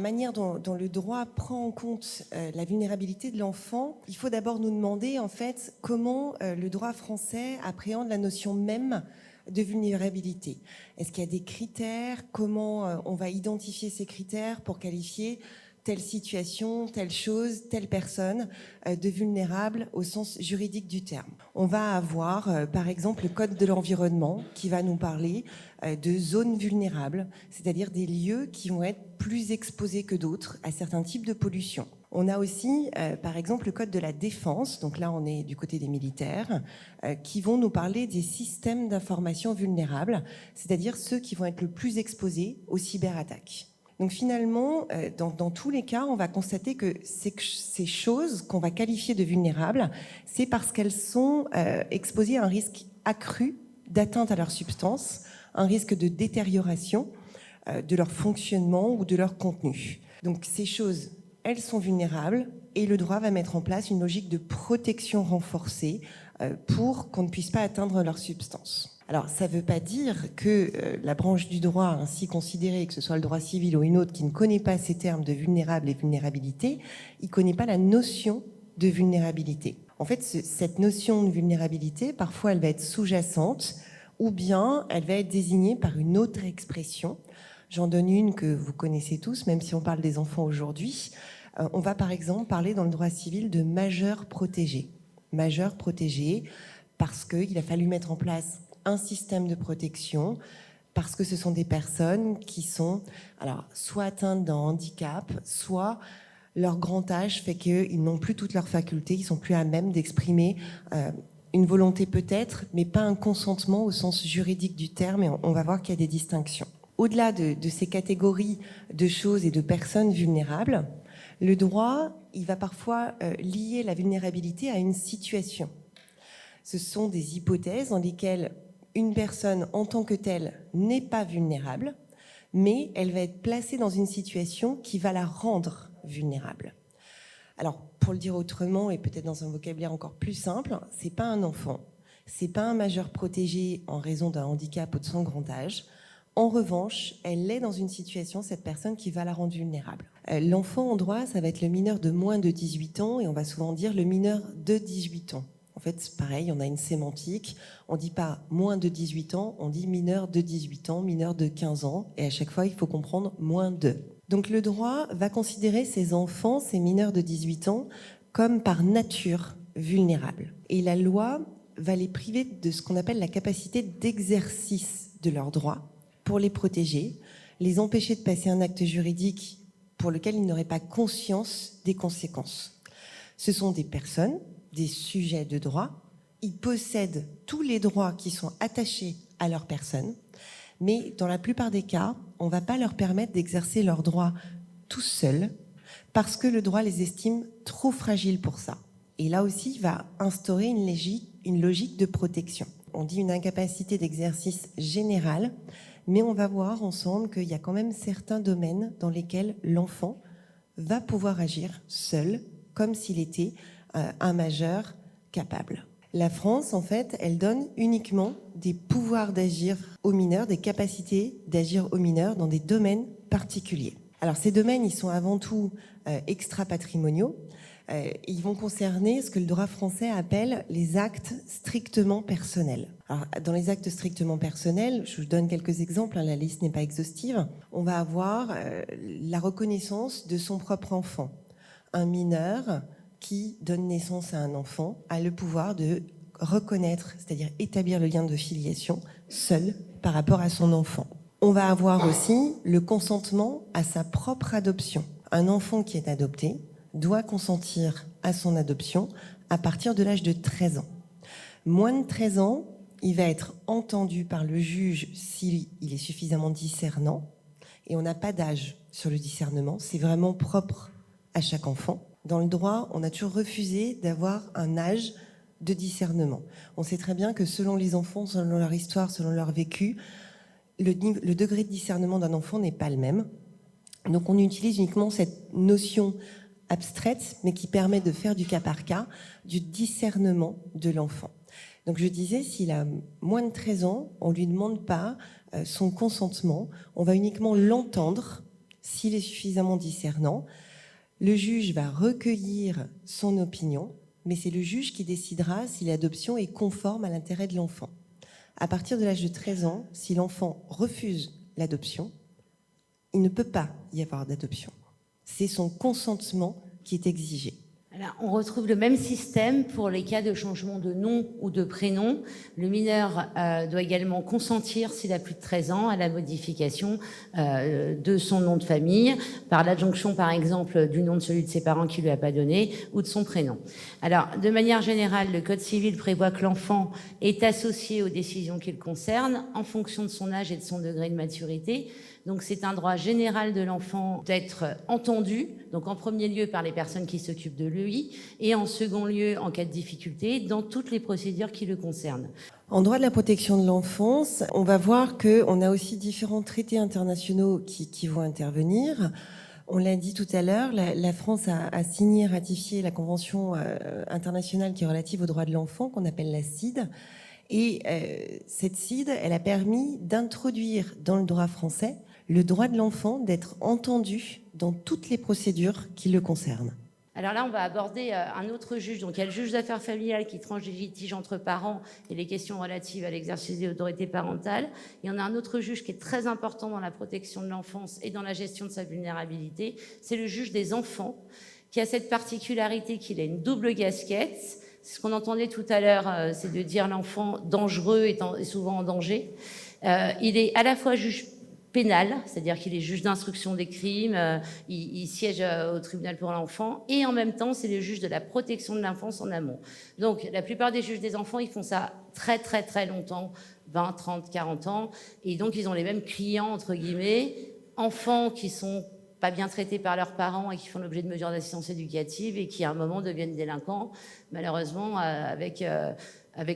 manière dont le droit prend en compte la vulnérabilité de l'enfant, il faut d'abord nous demander en fait comment le droit français appréhende la notion même de vulnérabilité. Est-ce qu'il y a des critères? Comment on va identifier ces critères pour qualifier telle situation, telle chose, telle personne de vulnérable au sens juridique du terme? On va avoir par exemple le Code de l'environnement qui va nous parler de zones vulnérables, c'est-à-dire des lieux qui vont être plus exposés que d'autres à certains types de pollution. On a aussi, par exemple, le Code de la défense, donc là on est du côté des militaires, qui vont nous parler des systèmes d'information vulnérables, c'est-à-dire ceux qui vont être le plus exposés aux cyberattaques. Donc finalement, dans tous les cas, on va constater que ces choses qu'on va qualifier de vulnérables, c'est parce qu'elles sont exposées à un risque accru d'atteinte à leur substance, un risque de détérioration de leur fonctionnement ou de leur contenu. Donc ces choses, elles sont vulnérables et le droit va mettre en place une logique de protection renforcée pour qu'on ne puisse pas atteindre leur substance. Alors, ça ne veut pas dire que la branche du droit ainsi considérée, que ce soit le droit civil ou une autre, qui ne connaît pas ces termes de vulnérable et vulnérabilité, il ne connaît pas la notion de vulnérabilité. En fait, cette notion de vulnérabilité, parfois, elle va être sous-jacente ou bien elle va être désignée par une autre expression. J'en donne une que vous connaissez tous, même si on parle des enfants aujourd'hui. On va par exemple parler dans le droit civil de majeur protégé. Majeur protégé parce qu'il a fallu mettre en place un système de protection, parce que ce sont des personnes qui sont soit atteintes d'un handicap, soit leur grand âge fait qu'ils n'ont plus toutes leurs facultés, ils sont plus à même d'exprimer une volonté peut-être, mais pas un consentement au sens juridique du terme, et on va voir qu'il y a des distinctions. Au-delà de ces catégories de choses et de personnes vulnérables, le droit, il va parfois lier la vulnérabilité à une situation. Ce sont des hypothèses dans lesquelles une personne en tant que telle n'est pas vulnérable, mais elle va être placée dans une situation qui va la rendre vulnérable. Alors, pour le dire autrement et peut-être dans un vocabulaire encore plus simple, c'est pas un enfant, c'est pas un majeur protégé en raison d'un handicap ou de son grand âge. En revanche, elle est dans une situation, cette personne, qui va la rendre vulnérable. L'enfant en droit, ça va être le mineur de moins de 18 ans et on va souvent dire le mineur de 18 ans. En fait, c'est pareil, on a une sémantique. On ne dit pas moins de 18 ans, on dit mineur de 18 ans, mineur de 15 ans. Et à chaque fois, il faut comprendre moins de. Donc le droit va considérer ces enfants, ces mineurs de 18 ans, comme par nature vulnérables. Et la loi va les priver de ce qu'on appelle la capacité d'exercice de leurs droits pour les protéger, les empêcher de passer un acte juridique pour lequel ils n'auraient pas conscience des conséquences. Ce sont des personnes, des sujets de droit, ils possèdent tous les droits qui sont attachés à leur personne, mais dans la plupart des cas, on ne va pas leur permettre d'exercer leurs droits tout seuls, parce que le droit les estime trop fragiles pour ça. Et là aussi, il va instaurer une logique de protection. On dit une incapacité d'exercice générale, mais on va voir ensemble qu'il y a quand même certains domaines dans lesquels l'enfant va pouvoir agir seul, comme s'il était un majeur capable. La France, en fait, elle donne uniquement des pouvoirs d'agir aux mineurs, des capacités d'agir aux mineurs dans des domaines particuliers. Alors ces domaines, ils sont avant tout extra-patrimoniaux. Ils vont concerner ce que le droit français appelle les actes strictement personnels. Alors, dans les actes strictement personnels, je vous donne quelques exemples, la liste n'est pas exhaustive. On va avoir la reconnaissance de son propre enfant. Un mineur qui donne naissance à un enfant a le pouvoir de reconnaître, c'est-à-dire établir le lien de filiation seul par rapport à son enfant. On va avoir aussi le consentement à sa propre adoption. Un enfant qui est adopté doit consentir à son adoption à partir de l'âge de 13 ans. Moins de 13 ans, il va être entendu par le juge s'il est suffisamment discernant. Et on n'a pas d'âge sur le discernement, c'est vraiment propre à chaque enfant. Dans le droit, on a toujours refusé d'avoir un âge de discernement. On sait très bien que selon les enfants, selon leur histoire, selon leur vécu, le degré de discernement d'un enfant n'est pas le même. Donc on utilise uniquement cette notion abstraite, mais qui permet de faire du cas par cas, du discernement de l'enfant. Donc je disais, s'il a moins de 13 ans, on ne lui demande pas son consentement, on va uniquement l'entendre s'il est suffisamment discernant, le juge va recueillir son opinion, mais c'est le juge qui décidera si l'adoption est conforme à l'intérêt de l'enfant. À partir de l'âge de 13 ans, si l'enfant refuse l'adoption, il ne peut pas y avoir d'adoption. C'est son consentement qui est exigé. Alors, on retrouve le même système pour les cas de changement de nom ou de prénom. Le mineur doit également consentir, s'il a plus de 13 ans, à la modification de son nom de famille, par l'adjonction, par exemple, du nom de celui de ses parents qui ne lui a pas donné, ou de son prénom. Alors, de manière générale, le Code civil prévoit que l'enfant est associé aux décisions qui le concernent en fonction de son âge et de son degré de maturité. Donc c'est un droit général de l'enfant d'être entendu, donc en premier lieu par les personnes qui s'occupent de lui, et en second lieu, en cas de difficulté, dans toutes les procédures qui le concernent. En droit de la protection de l'enfance, on va voir qu'on a aussi différents traités internationaux qui vont intervenir. On l'a dit tout à l'heure, la France a signé et ratifié la Convention internationale qui est relative aux droits de l'enfant, qu'on appelle la CIDE. Et cette CIDE, elle a permis d'introduire dans le droit français le droit de l'enfant d'être entendu dans toutes les procédures qui le concernent. Alors là, on va aborder un autre juge. Donc, il y a le juge d'affaires familiales qui tranche des litiges entre parents et les questions relatives à l'exercice de l'autorité parentale. Il y en a un autre juge qui est très important dans la protection de l'enfance et dans la gestion de sa vulnérabilité. C'est le juge des enfants, qui a cette particularité qu'il a une double casquette. Ce qu'on entendait tout à l'heure, c'est de dire l'enfant dangereux et souvent en danger. Il est à la fois juge pénal, c'est-à-dire qu'il est juge d'instruction des crimes, il siège au tribunal pour l'enfant, et en même temps, c'est le juge de la protection de l'enfance en amont. Donc, la plupart des juges des enfants, ils font ça très, très, très longtemps, 20, 30, 40 ans, et donc ils ont les mêmes clients, entre guillemets, enfants qui sont pas bien traités par leurs parents et qui font l'objet de mesures d'assistance éducative et qui, à un moment, deviennent délinquants, malheureusement, avec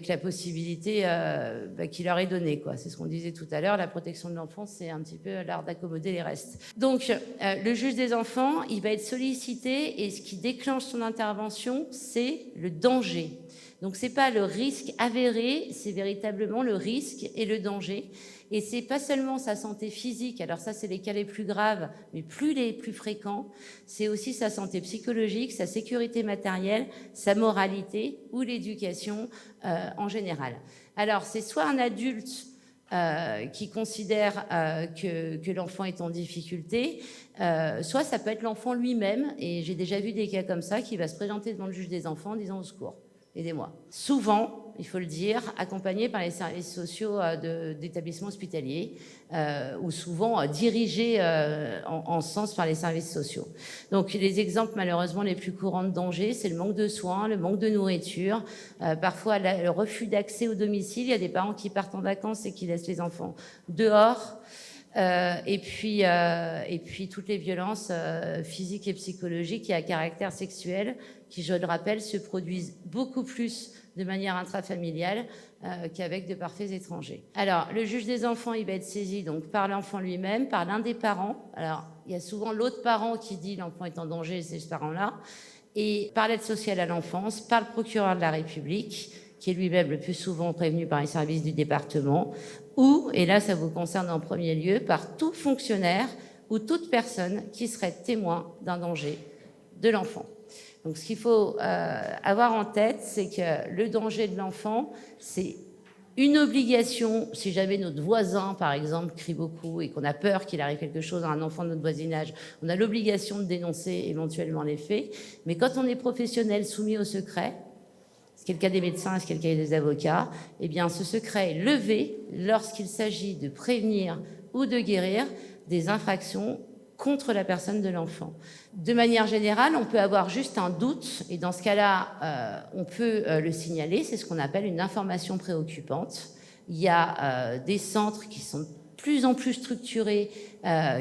la possibilité qui leur est donnée, quoi. C'est ce qu'on disait tout à l'heure, la protection de l'enfance, c'est un petit peu l'art d'accommoder les restes. Donc, le juge des enfants, il va être sollicité et ce qui déclenche son intervention, c'est le danger. Donc, c'est pas le risque avéré, c'est véritablement le risque et le danger. Et c'est pas seulement sa santé physique, alors ça c'est les cas les plus graves, mais les plus fréquents, c'est aussi sa santé psychologique, sa sécurité matérielle, sa moralité ou l'éducation en général. Alors c'est soit un adulte qui considère que l'enfant est en difficulté, soit ça peut être l'enfant lui-même, et j'ai déjà vu des cas comme ça, qui va se présenter devant le juge des enfants en disant au secours. Aidez-moi. Souvent, il faut le dire, accompagné par les services sociaux d'établissements hospitaliers ou souvent dirigés en ce sens par les services sociaux. Donc les exemples malheureusement les plus courants de danger, c'est le manque de soins, le manque de nourriture, parfois le refus d'accès au domicile. Il y a des parents qui partent en vacances et qui laissent les enfants dehors. Et puis toutes les violences physiques et psychologiques et à caractère sexuel qui, je le rappelle, se produisent beaucoup plus de manière intrafamiliale qu'avec de parfaits étrangers. Alors, le juge des enfants, il va être saisi donc par l'enfant lui-même, par l'un des parents. Alors, il y a souvent l'autre parent qui dit l'enfant est en danger, c'est ce parent-là, et par l'aide sociale à l'enfance, par le procureur de la République, qui est lui-même le plus souvent prévenu par les services du département, ou, et là ça vous concerne en premier lieu, par tout fonctionnaire ou toute personne qui serait témoin d'un danger de l'enfant. Donc ce qu'il faut avoir en tête, c'est que le danger de l'enfant, c'est une obligation, si jamais notre voisin, par exemple, crie beaucoup et qu'on a peur qu'il arrive quelque chose à un enfant de notre voisinage, on a l'obligation de dénoncer éventuellement les faits. Mais quand on est professionnel soumis au secret, ce qui est le cas des médecins, ce qui est le cas des avocats, eh bien, ce secret est levé lorsqu'il s'agit de prévenir ou de guérir des infractions contre la personne de l'enfant. De manière générale, on peut avoir juste un doute, et dans ce cas-là, on peut le signaler, c'est ce qu'on appelle une information préoccupante. Il y a des centres qui sont de plus en plus structurés,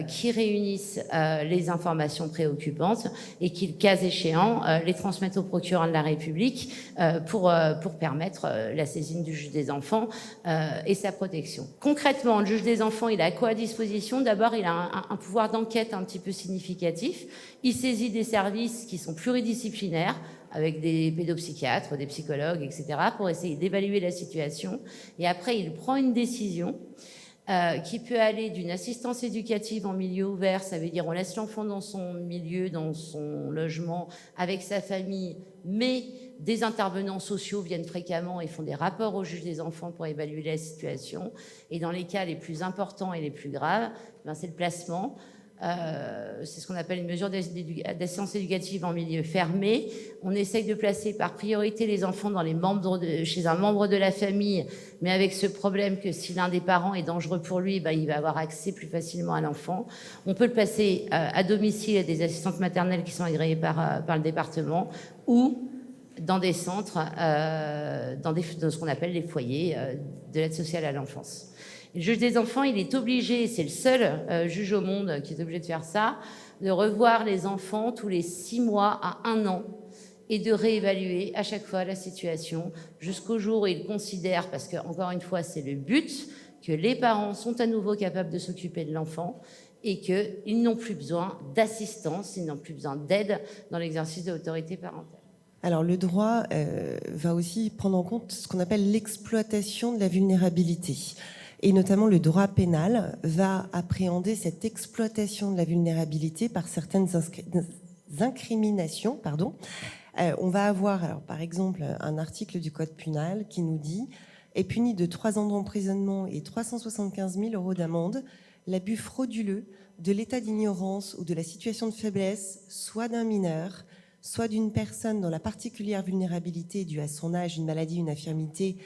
qui réunissent les informations préoccupantes et qui, le cas échéant, les transmettent au procureur de la République pour permettre la saisine du juge des enfants et sa protection. Concrètement, le juge des enfants, il a quoi à disposition? D'abord, il a un pouvoir d'enquête un petit peu significatif. Il saisit des services qui sont pluridisciplinaires, avec des pédopsychiatres, des psychologues, etc., pour essayer d'évaluer la situation. Et après, il prend une décision qui peut aller d'une assistance éducative en milieu ouvert, ça veut dire on laisse l'enfant dans son milieu, dans son logement, avec sa famille, mais des intervenants sociaux viennent fréquemment et font des rapports au juge des enfants pour évaluer la situation. Et dans les cas les plus importants et les plus graves, c'est le placement. C'est ce qu'on appelle une mesure d'assistance éducative en milieu fermé. On essaye de placer par priorité les enfants chez un membre de la famille, mais avec ce problème que si l'un des parents est dangereux pour lui, il va avoir accès plus facilement à l'enfant. On peut le placer à domicile à des assistantes maternelles qui sont agréées par le département ou dans des centres, dans ce qu'on appelle les foyers de l'aide sociale à l'enfance. Le juge des enfants, il est obligé, c'est le seul juge au monde qui est obligé de faire ça, de revoir les enfants tous les 6 mois à 1 an et de réévaluer à chaque fois la situation jusqu'au jour où il considère, parce que encore une fois c'est le but, que les parents sont à nouveau capables de s'occuper de l'enfant et qu'ils n'ont plus besoin d'assistance, ils n'ont plus besoin d'aide dans l'exercice de l'autorité parentale. Alors le droit va aussi prendre en compte ce qu'on appelle l'exploitation de la vulnérabilité. Et notamment le droit pénal va appréhender cette exploitation de la vulnérabilité par certaines incriminations. On va avoir, alors, par exemple, un article du Code pénal qui nous dit « est puni de 3 ans d'emprisonnement et 375 000 € d'amende l'abus frauduleux de l'état d'ignorance ou de la situation de faiblesse, soit d'un mineur, soit d'une personne dont la particulière vulnérabilité due à son âge, une maladie, une infirmité,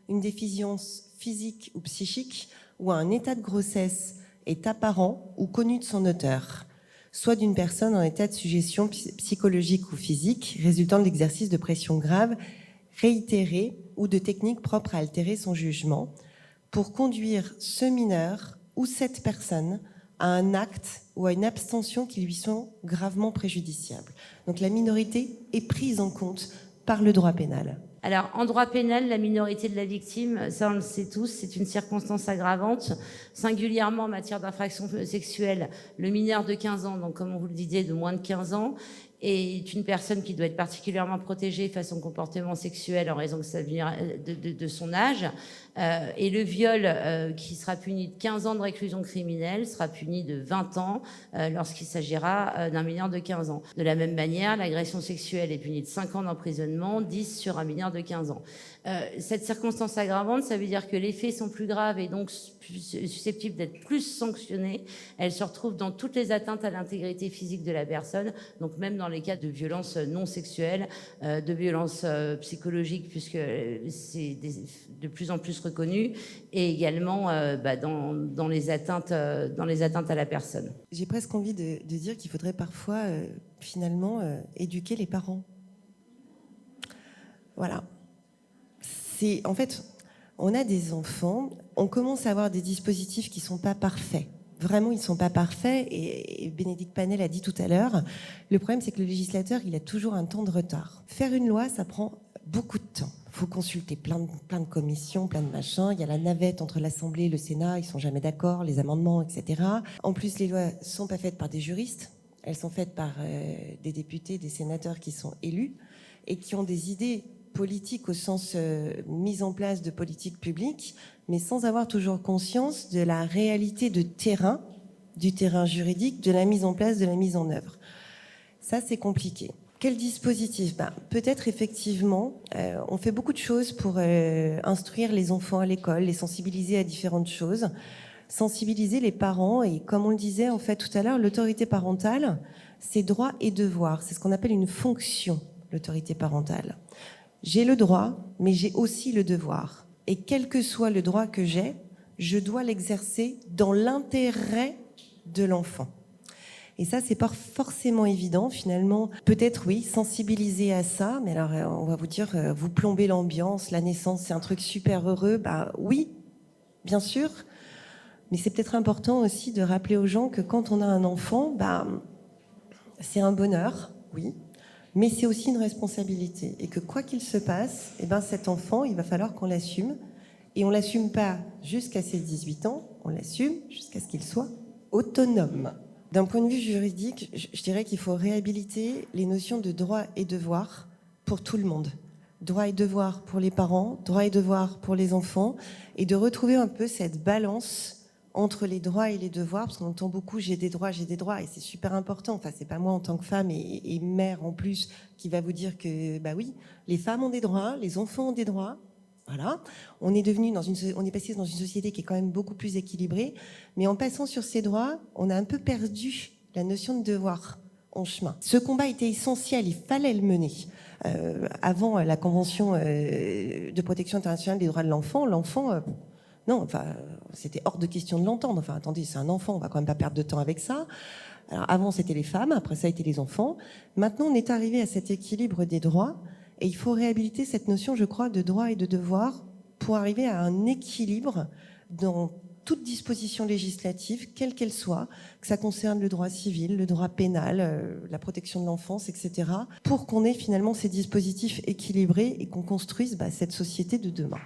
une déficience physique ou psychique, ou à un état de grossesse est apparent ou connu de son auteur, soit d'une personne en état de sujétion psychologique ou physique résultant de l'exercice de pression grave, réitérée ou de techniques propres à altérer son jugement, pour conduire ce mineur ou cette personne à un acte ou à une abstention qui lui sont gravement préjudiciables. Donc la minorité est prise en compte par le droit pénal. Alors, en droit pénal, la minorité de la victime, ça on le sait tous, c'est une circonstance aggravante. Singulièrement en matière d'infraction sexuelle, le mineur de 15 ans, donc comme on vous le disait, de moins de 15 ans, est une personne qui doit être particulièrement protégée face au comportement sexuel en raison de son âge. Et le viol, qui sera puni de 15 ans de réclusion criminelle, sera puni de 20 ans lorsqu'il s'agira d'un mineur de 15 ans. De la même manière, l'agression sexuelle est punie de 5 ans d'emprisonnement, 10 sur un mineur de 15 ans. Cette circonstance aggravante, ça veut dire que les faits sont plus graves et donc susceptibles d'être plus sanctionnés. Elle se retrouve dans toutes les atteintes à l'intégrité physique de la personne, donc même dans les cas de violences non sexuelles, de violences psychologiques, puisque c'est de plus en plus reconnu, et également dans les atteintes à la personne. J'ai presque envie de dire qu'il faudrait parfois finalement éduquer les parents. Voilà. En fait, on a des enfants, on commence à avoir des dispositifs qui ne sont pas parfaits. Vraiment, ils ne sont pas parfaits, et Bénédicte Panel a dit tout à l'heure, le problème c'est que le législateur, il a toujours un temps de retard. Faire une loi, ça prend beaucoup de temps. Il faut consulter plein de commissions, plein de machins. Il y a la navette entre l'Assemblée et le Sénat, ils ne sont jamais d'accord, les amendements, etc. En plus, les lois ne sont pas faites par des juristes, elles sont faites par des députés, des sénateurs qui sont élus et qui ont des idées politique au sens mise en place de politique publique, mais sans avoir toujours conscience de la réalité de terrain, du terrain juridique, de la mise en place, de la mise en œuvre. Ça, c'est compliqué. Quel dispositif ? Peut-être effectivement, on fait beaucoup de choses pour instruire les enfants à l'école, les sensibiliser à différentes choses, sensibiliser les parents, et comme on le disait en fait tout à l'heure, l'autorité parentale, c'est droit et devoir. C'est ce qu'on appelle une fonction, l'autorité parentale. J'ai le droit, mais j'ai aussi le devoir. Et quel que soit le droit que j'ai, je dois l'exercer dans l'intérêt de l'enfant. Et ça, c'est pas forcément évident, finalement. Peut-être, oui, sensibiliser à ça, mais alors, on va vous dire, vous plombez l'ambiance, la naissance, c'est un truc super heureux. Oui, bien sûr. Mais c'est peut-être important aussi de rappeler aux gens que quand on a un enfant, c'est un bonheur, oui. Mais c'est aussi une responsabilité, et que quoi qu'il se passe, cet enfant, il va falloir qu'on l'assume, et on l'assume pas jusqu'à ses 18 ans, on l'assume jusqu'à ce qu'il soit autonome. D'un point de vue juridique, je dirais qu'il faut réhabiliter les notions de droit et devoir pour tout le monde. Droit et devoir pour les parents, droit et devoir pour les enfants, et de retrouver un peu cette balance entre les droits et les devoirs, parce qu'on entend beaucoup j'ai des droits, et c'est super important. Enfin, c'est pas moi en tant que femme et mère en plus qui va vous dire que bah oui, les femmes ont des droits, les enfants ont des droits. Voilà, on est passé dans une société qui est quand même beaucoup plus équilibrée, mais en passant sur ces droits, on a un peu perdu la notion de devoir en chemin. Ce combat était essentiel, il fallait le mener. Avant la Convention de protection internationale des droits de l'enfant, non, enfin, c'était hors de question de l'entendre. Enfin, attendez, c'est un enfant, on va quand même pas perdre de temps avec ça. Alors, avant, c'était les femmes, après ça a été les enfants. Maintenant, on est arrivé à cet équilibre des droits, et il faut réhabiliter cette notion, je crois, de droit et de devoir pour arriver à un équilibre dans toute disposition législative, quelle qu'elle soit, que ça concerne le droit civil, le droit pénal, la protection de l'enfance, etc., pour qu'on ait finalement ces dispositifs équilibrés et qu'on construise cette société de demain.